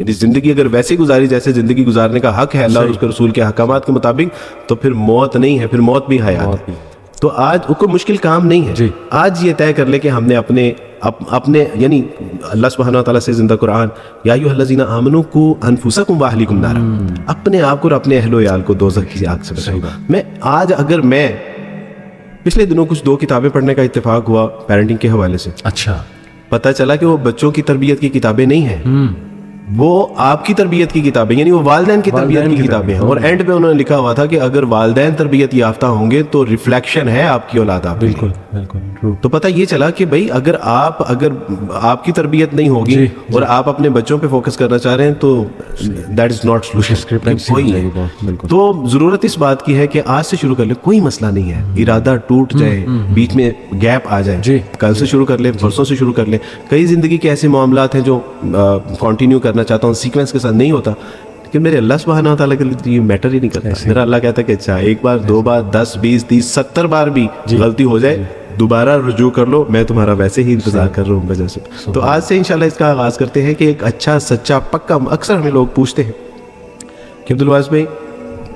یعنی زندگی اگر ویسے گزاری جیسے زندگی گزارنے کا حق ہے اللہ اور اس کے رسول کے احکامات کے مطابق, تو پھر موت نہیں ہے, پھر موت بھی حیات ہے. تو آج کوئی مشکل کام نہیں ہے. آج یہ طے کر لے کہ ہم نے اپنے یعنی اللہ سبحانہ و تعالیٰ سے زندہ قرآن یا ایھا الذین آمنوا قوا انفسکم واہلیکم نارا, اپنے آپ کو اور اپنے اہل و عیال کو دوزخ کی آگ سے بچاؤ. میں آج اگر میں پچھلے دنوں کچھ 2 کتابیں پڑھنے کا اتفاق ہوا پیرنٹنگ کے حوالے سے, اچھا پتہ چلا کہ وہ بچوں کی تربیت کی کتابیں نہیں ہیں, وہ آپ کی تربیت کی کتابیں, یعنی وہ والدین کی تربیت کی کتابیں ہیں. اور اینڈ پہ انہوں نے لکھا ہوا تھا کہ اگر والدین تربیت یافتہ ہوں گے تو ریفلیکشن ہے آپ کی اولاد. آپ بالکل. تو پتہ یہ چلا کہ بھائی اگر آپ کی تربیت نہیں ہوگی اور آپ اپنے بچوں پہ فوکس کرنا چاہ رہے ہیں تو دیٹ از ناٹ سولوشن. تو ضرورت اس بات کی ہے کہ آج سے شروع کر لیں, کوئی مسئلہ نہیں ہے, ارادہ ٹوٹ جائے, بیچ میں گیپ آ جائے, کل سے شروع کر لیں, پرسوں سے شروع کر لیں. کئی زندگی کے ایسے معاملات ہیں جو کنٹینیو کرنا چاہتا ہوں سیکوینس کے ساتھ نہیں ہوتا, لیکن میرے اللہ سبحانہ و تعالیٰ کے لیے یہ میٹر ہی نہیں کرتا. میرا اللہ کہتا ہے کہ اچھا 1 بار 2 بار 10 20 30 70 بار بھی غلطی ہو جائے دوبارہ رجوع کر لو, میں تمہارا ویسے ہی انتظار کر رہا ہوں وجہ سے. تو آج سے انشاءاللہ اس کا آغاز کرتے ہیں کہ ایک اچھا سچا پکا, اکثر ہمیں لوگ پوچھتے ہیں کہ عبدالواز بھائی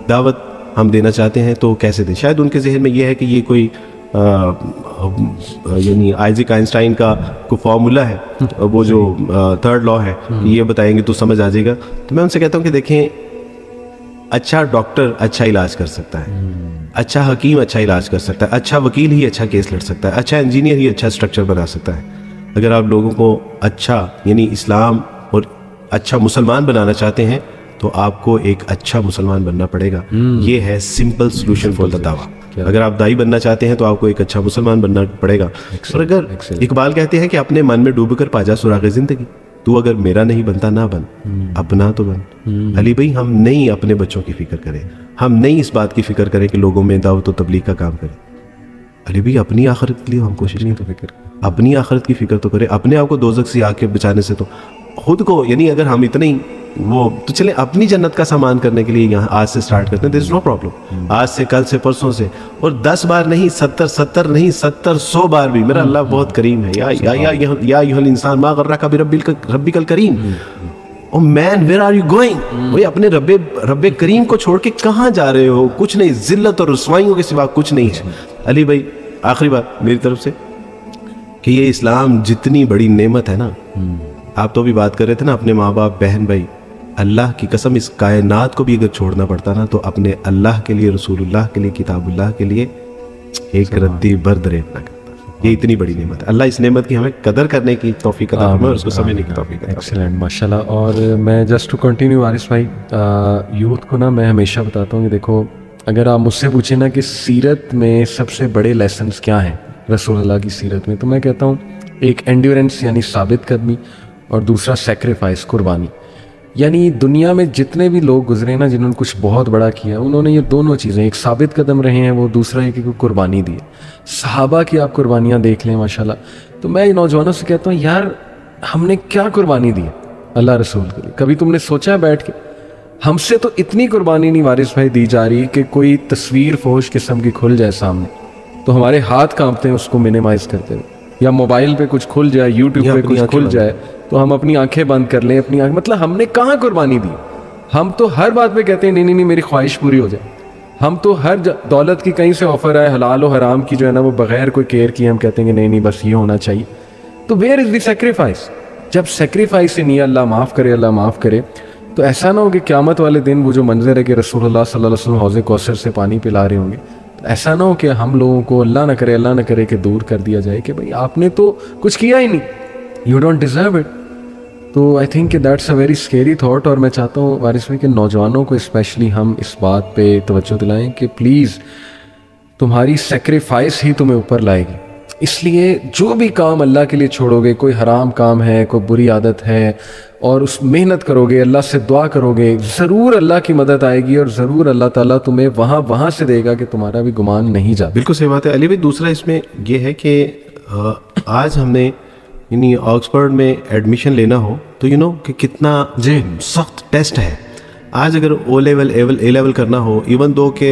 دعوت ہم دینا چاہتے ہیں تو کیسے دیں. شاید ان کے ذہن میں یہ ہے کہ یہ کوئی یعنی آئزک آئنسٹائن کا کوئی فارمولا ہے, وہ جو 3rd لا ہے, یہ بتائیں گے تو سمجھ آ جائے گا. تو میں ان سے کہتا ہوں کہ دیکھیں, اچھا ڈاکٹر اچھا علاج کر سکتا ہے, اچھا حکیم اچھا علاج کر سکتا ہے, اچھا وکیل ہی اچھا کیس لڑ سکتا ہے, اچھا انجینئر ہی اچھا اسٹرکچر بنا سکتا ہے. اگر آپ لوگوں کو اچھا یعنی اسلام اور اچھا مسلمان بنانا چاہتے ہیں تو آپ کو ایک اچھا مسلمان بننا پڑے گا. یہ ہے سمپل سولوشن فار دا دعویٰ. اگر آپ دائی بننا چاہتے ہیں تو آپ کو ایک اچھا مسلمان بننا پڑے گا. اور اگر اقبال کہتے ہیں کہ اپنے من میں ڈوب کر پا جا سراغ زندگی, تو اگر میرا نہیں بنتا نہ بن, اپنا تو بن. علی بھائی ہم نہیں اپنے بچوں کی فکر کریں, ہم نہیں اس بات کی فکر کریں کہ لوگوں میں دعوت و تبلیغ کا کام کریں. علی بھائی اپنی آخرت کے لیے ہم کوشش نہیں, تو فکر اپنی آخرت کی فکر تو کریں, اپنے آپ کو دوزخ سے آگ کے بچانے سے تو خود کو, یعنی اگر ہم اتنے ہی وہ تو چلیں اپنی جنت کا سامان کرنے کے لیے یہاں آج سے سٹارٹ کرتے ہیں. دیر از نو پرابلم. آج سے, کل سے, پرسوں سے, اور 10 بار نہیں 70 نہیں 70 100 بار بھی. میرا اللہ بہت کریم ہے. یا ایھا الانسان ما غرک بربک الکریم. او مین ویئر آر یو گوئنگ. بھائی اپنے رب کریم کو چھوڑ کے کہاں جا رہے ہو؟ کچھ نہیں, ذلت اور رسوائیوں کے سوا کچھ نہیں ہے. علی بھائی آخری بات میری طرف سے کہ یہ اسلام جتنی بڑی نعمت ہے نا, آپ تو بھی بات کر رہے تھے نا اپنے ماں باپ بہن بھائی, اللہ کی قسم اس کائنات کو بھی اگر چھوڑنا پڑتا نا تو اپنے اللہ کے لیے, رسول اللہ کے لیے, کتاب اللہ کے لیے ایک ردی برد ریپ نہ کرتا. یہ اتنی بڑی نعمت ہے. اللہ اس نعمت کی ہمیں قدر کرنے کی توفیق عطا فرمائے اور اس کو سمجھنے کی توفیق عطا فرمائے. ایکسیلنٹ, ماشاءاللہ. اور میں جسٹ ٹو کنٹینیو وارث بھائی, یوتھ کو نا میں ہمیشہ بتاتا ہوں کہ دیکھو, اگر آپ مجھ سے پوچھیں نا کہ سیرت میں سب سے بڑے لیسنس کیا ہیں رسول اللہ کی سیرت میں, تو میں کہتا ہوں ایک اینڈیورنس یعنی ثابت قدمی, اور دوسرا سیکریفائس, قربانی. یعنی دنیا میں جتنے بھی لوگ گزرے نا جنہوں نے کچھ بہت بڑا کیا, انہوں نے یہ دونوں چیزیں, ایک ثابت قدم رہے ہیں, وہ دوسرا ہے کہ کوئی قربانی دی ہے. صحابہ کی آپ قربانیاں دیکھ لیں ماشاءاللہ. تو میں نوجوانوں سے کہتا ہوں یار ہم نے کیا قربانی دی ہے اللہ رسول کے لیے؟ کبھی تم نے سوچا ہے بیٹھ کے؟ ہم سے تو اتنی قربانی نہیں وارث بھائی دی جا رہی کہ کوئی تصویر فحش قسم کی کھل جائے سامنے تو ہمارے ہاتھ کانپتے ہیں اس کو منیمائز کرتے ہوئے, یا موبائل پہ کچھ کھل جائے, یوٹیوب پہ کچھ کھل جائے تو ہم اپنی آنکھیں بند کر لیں. اپنی مطلب ہم نے کہاں قربانی دی؟ ہم تو ہر بات پہ کہتے ہیں نہیں نہیں میری خواہش پوری ہو جائے. ہم تو ہر دولت کی کہیں سے آفر آئے, حلال و حرام کی جو ہے نا وہ بغیر کوئی کیئر کیے ہم کہتے ہیں کہ نہیں نہیں بس یہ ہونا چاہیے. تو ویئر از دی سیکریفائس؟ جب سیکریفائس ہی نہیں ہے, اللہ معاف کرے, اللہ معاف کرے, تو ایسا نہ ہو کہ قیامت والے دن وہ جو منظر ہے کہ رسول اللہ صلی اللہ علیہ وسلم حوض کوثر سے پانی پلا رہے ہوں گے, ایسا نہ ہو کہ ہم لوگوں کو اللہ نہ کرے کہ دور کر دیا جائے کہ بھائی آپ نے تو کچھ کیا ہی نہیں, یو ڈونٹ ڈیزرو اٹ. تو آئی تھنک کہ that's a very scary thought. اور میں چاہتا ہوں وارث بھائی کہ نوجوانوں کو اسپیشلی ہم اس بات پہ توجہ دلائیں کہ پلیز تمہاری سیکریفائس ہی تمہیں اوپر لائے گی. اس لیے جو بھی کام اللہ کے لیے چھوڑو گے, کوئی حرام کام ہے, کوئی بری عادت ہے, اور اس محنت کرو گے, اللہ سے دعا کرو گے, ضرور اللہ کی مدد آئے گی اور ضرور اللہ تعالیٰ تمہیں وہاں سے دے گا کہ تمہارا بھی گمان نہیں جاتا. بالکل صحیح بات ہے علی بھائی. دوسرا اس میں یہ ہے کہ آج ہم نے یعنی آکسفورڈ میں ایڈمیشن لینا ہو تو کہ کتنا سخت ٹیسٹ ہے. आज अगर ओ लेवल ए लेवल करना हो, इवन दो के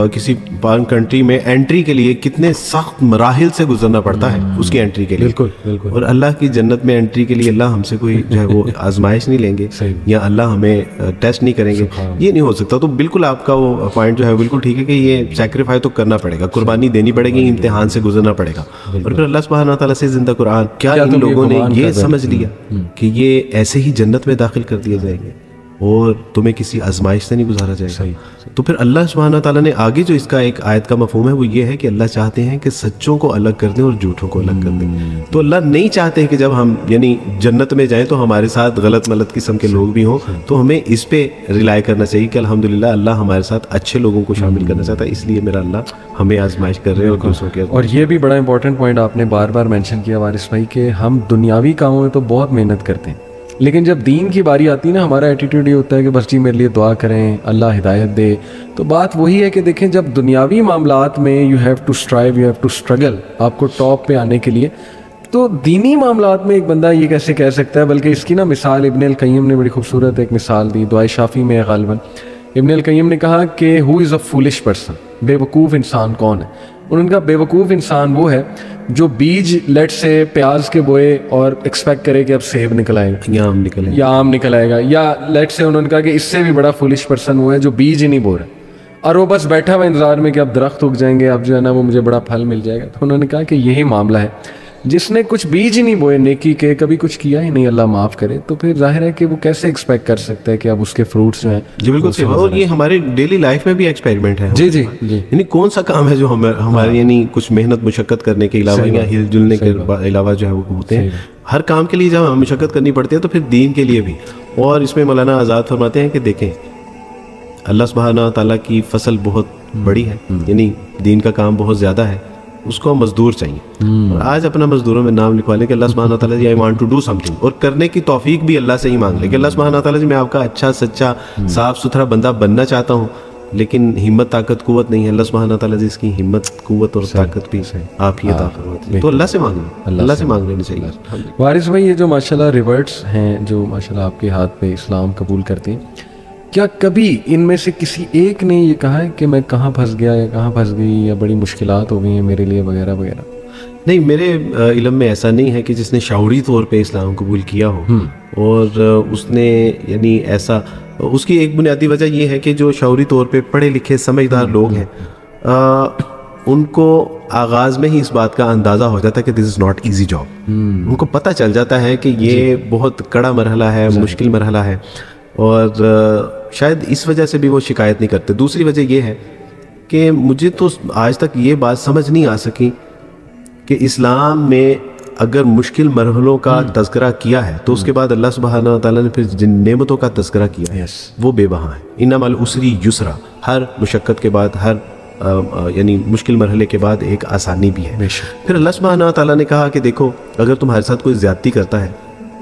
किसी फॉरेन कंट्री में एंट्री के लिए कितने सख्त मराहिल से गुजरना पड़ता है उसकी एंट्री के लिए। बिल्कुल बिल्कुल। और अल्लाह की जन्नत में एंट्री के लिए अल्लाह हमसे कोई जो है वो आजमाइश नहीं लेंगे या अल्लाह हमें टेस्ट नहीं करेंगे, ये नहीं हो सकता। तो बिल्कुल आपका वो पॉइंट जो है बिल्कुल ठीक है कि ये सेक्रीफाइस तो करना पड़ेगा, कुर्बानी देनी पड़ेगी, इम्तिहान से गुजरना पड़ेगा। और फिर अल्लाह सुब्हान व तआला से जिंदा कुरान, क्या इन लोगों ने ये समझ लिया कि ये ऐसे ही जन्नत में दाखिल कर दिए जाएंगे और तुम्हें किसी आजमाइश से नहीं गुजारा जाएगा। तो फिर अल्लाह सुब्हान व तआला ने आगे जो इसका एक आयत का मफहूम है वो ये है कि अल्लाह चाहते हैं कि सच्चों को अलग कर दें और झूठों को अलग कर दें। तो अल्लाह नहीं चाहते कि जब हम यानी जन्नत में जाएं तो हमारे साथ गलत मलत किस्म के लोग भी हों। तो हमें इस पे रिलाई करना चाहिए कि अल्हम्दुलिल्लाह अल्लाह हमारे साथ अच्छे लोगों को शामिल करना चाहता है, इसलिए मेरा अल्लाह हमें आजमाइश कर रहे हैं और दूसरों के। और ये भी बड़ा इंपॉर्टेंट पॉइंट आपने बार बार मेंशन किया वारिस भाई कि हम दुनियावी कामों में तो बहुत मेहनत करते हैं, लेकिन जब दीन की बारी आती है ना, हमारा एटीट्यूड ये होता है कि बस जी मेरे लिए दुआ करें, अल्लाह हिदायत दे। तो बात वही है कि देखें, जब दुनियावी मामलात में you have to strive, you have to struggle, आपको टॉप पे आने के लिए, तो दीनी मामलात में एक बंदा ये कैसे कह सकता है। बल्कि इसकी ना मिसाल इब्न अल क़य्यिम ने बड़ी खूबसूरत एक मिसाल दी, दुआए शाफी में गालिबन इब्न अल क़य्यिम ने कहा कि who is a foolish person, बेवकूफ़ इंसान कौन है। उन्होंने कहा बेवकूफ़ इंसान वो है जो बीज लेट से प्याज के बोए और एक्सपेक्ट करे कि अब सेब निकल आएगा या आम निकल आएगा, या लेट से उन्होंने कहा कि इससे भी बड़ा फुलिश पर्सन वो है जो बीज ही नहीं बो रहा और वो बस बैठा हुआ इंतजार में कि अब दरख्त उग जाएंगे, अब जो है ना वो मुझे बड़ा फल मिल जाएगा। तो उन्होंने कहा कि यही मामला है, जिसने कुछ बीज ही नहीं बोए नेकी के, कभी कुछ किया ही नहीं, अल्लाह माफ़ करे, तो फिर जाहिर है कि वो कैसे एक्सपेक्ट कर सकता है कि अब उसके फ्रूट्स जो हैं। जी बिल्कुल सही। और ये हमारे डेली लाइफ में भी एक्सपेरिमेंट है। जी जी जी। यानी कौन सा काम है जो हमारे यानी कुछ मेहनत मुशक्कत करने के अलावा या हिल जुलने के अलावा जो है वो होते हैं, हर काम के लिए जब मुशक्कत करनी पड़ती है तो फिर दीन के लिए भी। और इसमें मौलाना आज़ाद फरमाते हैं कि देखें अल्लाह सुब्हानहू व तआला की फसल बहुत बड़ी है, यानी दीन का काम बहुत ज़्यादा है, उसको मजदूर चाहिए। और आज अपना मजदूरों में नाम लिखवा लें कि अल्लाह सुब्हानहू व तआला जी I want to do something, और करने की तौफीक भी अल्लाह से ही मांग लें कि अल्लाह सुब्हानहू व तआला जी मैं आपका अच्छा सच्चा साफ सुथरा बंदा बनना चाहता हूँ, लेकिन हिम्मत ताकत कुव्वत नहीं है। अल्लाह सुब्हानहू व तआला जी इसकी हिम्मत कुव्वत और ताकत भी आप ही अता फरमाते हैं। तो अल्लाह से मांग लें, अल्लाह से मांग लेनी चाहिए। वारिस भाई, ये जो माशाल्लाह रिवर्ट्स हैं जो माशाल्लाह आपके हाथ पे इस्लाम कबूल करते हैं, क्या कभी इनमें से किसी एक ने ये कहा है कि मैं कहाँ फंस गया या कहाँ फंस गई या बड़ी मुश्किलात हो गई हैं मेरे लिए वगैरह वगैरह? नहीं, मेरे इल्म में ऐसा नहीं है कि जिसने शऊरी तौर पे इस्लाम कबूल किया हो। और उसने यानी ऐसा, उसकी एक बुनियादी वजह ये है कि जो शऊरी तौर पे पढ़े लिखे समझदार लोग हैं उनको आगाज़ में ही इस बात का अंदाज़ा हो जाता है कि this is not easy job. उनको पता चल जाता है कि ये बहुत कड़ा मरहला है, मुश्किल मरहला है, और शायद इस वजह से भी वो शिकायत नहीं करते। दूसरी वजह ये है कि मुझे तो आज तक ये बात समझ नहीं आ सकी कि इस्लाम में अगर मुश्किल मरहलों का तज़किरा किया है तो उसके बाद अल्लाह सुब्हानहू व तआला ने फिर जिन नेमतों का तज़किरा किया है वो बेबहा है। इन्नमल उसरी युसरा, हर मुशक्क़त के बाद, हर यानी मुश्किल मरहले के बाद एक आसानी भी है। फिर अल्लाह सुब्हानहू व तआला ने कहा कि देखो, अगर तुम्हारे साथ कोई ज़्यादती करता है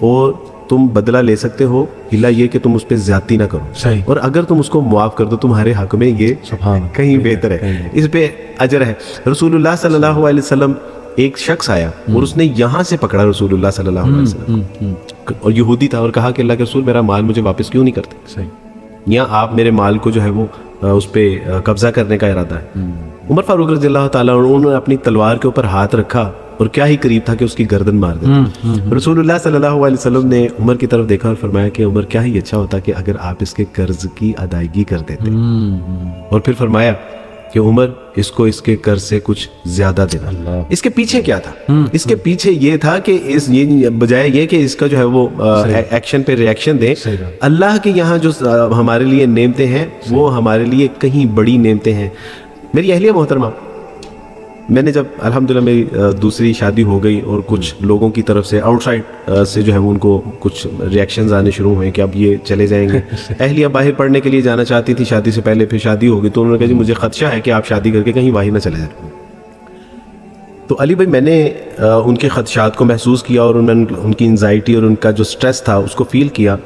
और तुम बदला ले सकते हो, हिला ये कि तुम उस पर ज्यादती ना करो, और अगर तुम उसको मुआफ कर दो तुम्हारे हक में ये कहीं बेहतर है, इस पे अजर है। रसूलुल्लाह सल्लल्लाहु अलैहि वसल्लम, एक शख्स आया और उसने यहाँ से पकड़ा रसूलुल्लाह सल्लल्लाहु अलैहि वसल्लम, और यहूदी था, और कहा कि अल्लाह के रसूल मेरा माल मुझे वापस क्यों नहीं करते, या आप मेरे माल को जो है वो उस पर कब्जा करने का इरादा है। उमर फारूक रज़ियल्लाहु ताला उन्होंने अपनी तलवार के ऊपर हाथ रखा और क्या ही करीब था कि उसकी गर्दन मार दे। रसूलुल्लाह सल्लल्लाहु अलैहि वसल्लम ने उमर की तरफ देखा और फरमाया कि उमर क्या ही अच्छा होता कि अगर आप इसके कर्ज की अदायगी कर देते, और फिर फरमाया कि उमर इसको इसके कर्ज से कुछ ज्यादा देना। इसके पीछे क्या था? इसके पीछे ये था कि इस ये बजाय ये कि इसका जो है वो एक्शन पे रिएक्शन दे, अल्लाह के यहाँ जो हमारे लिए नेमतें हैं वो हमारे लिए कहीं बड़ी नेमतें हैं। मेरी अहलिया मोहतरमा, मैंने जब अल्हम्दुलिल्लाह मेरी दूसरी शादी हो गई और कुछ लोगों की तरफ से आउटसाइड से जो है उनको कुछ रिएक्शंस आने शुरू हुए कि अब ये चले जाएंगे। अहलिया बाहर पढ़ने के लिए जाना चाहती थी शादी से पहले, फिर शादी हो गई तो उन्होंने कहा जी मुझे खदशा है कि आप शादी करके कहीं बाहर ना चले जाए। तो अली भाई, मैंने उनके खदशात को महसूस किया और उनकी एंजाइटी और उनका जो स्ट्रेस था उसको फील किया,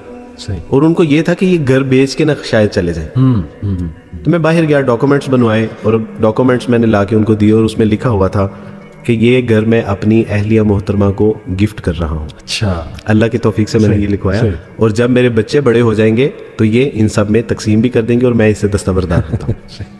और उनको ये था कि ये घर बेच के ना शायद चले जाए। तो मैं बाहर गया, डॉक्यूमेंट्स बनवाए, और डॉक्यूमेंट्स मैंने ला के उनको दिए और उसमें लिखा हुआ था کہ یہ گھر میں اپنی اہلیہ محترمہ کو گفٹ کر رہا ہوں. اچھا, اللہ کی توفیق سے میں نے یہ لکھوایا, اور جب میرے بچے بڑے ہو جائیں گے تو یہ ان سب میں تقسیم بھی کر دیں گے اور میں اس سے دستبردار ہوتا ہوں.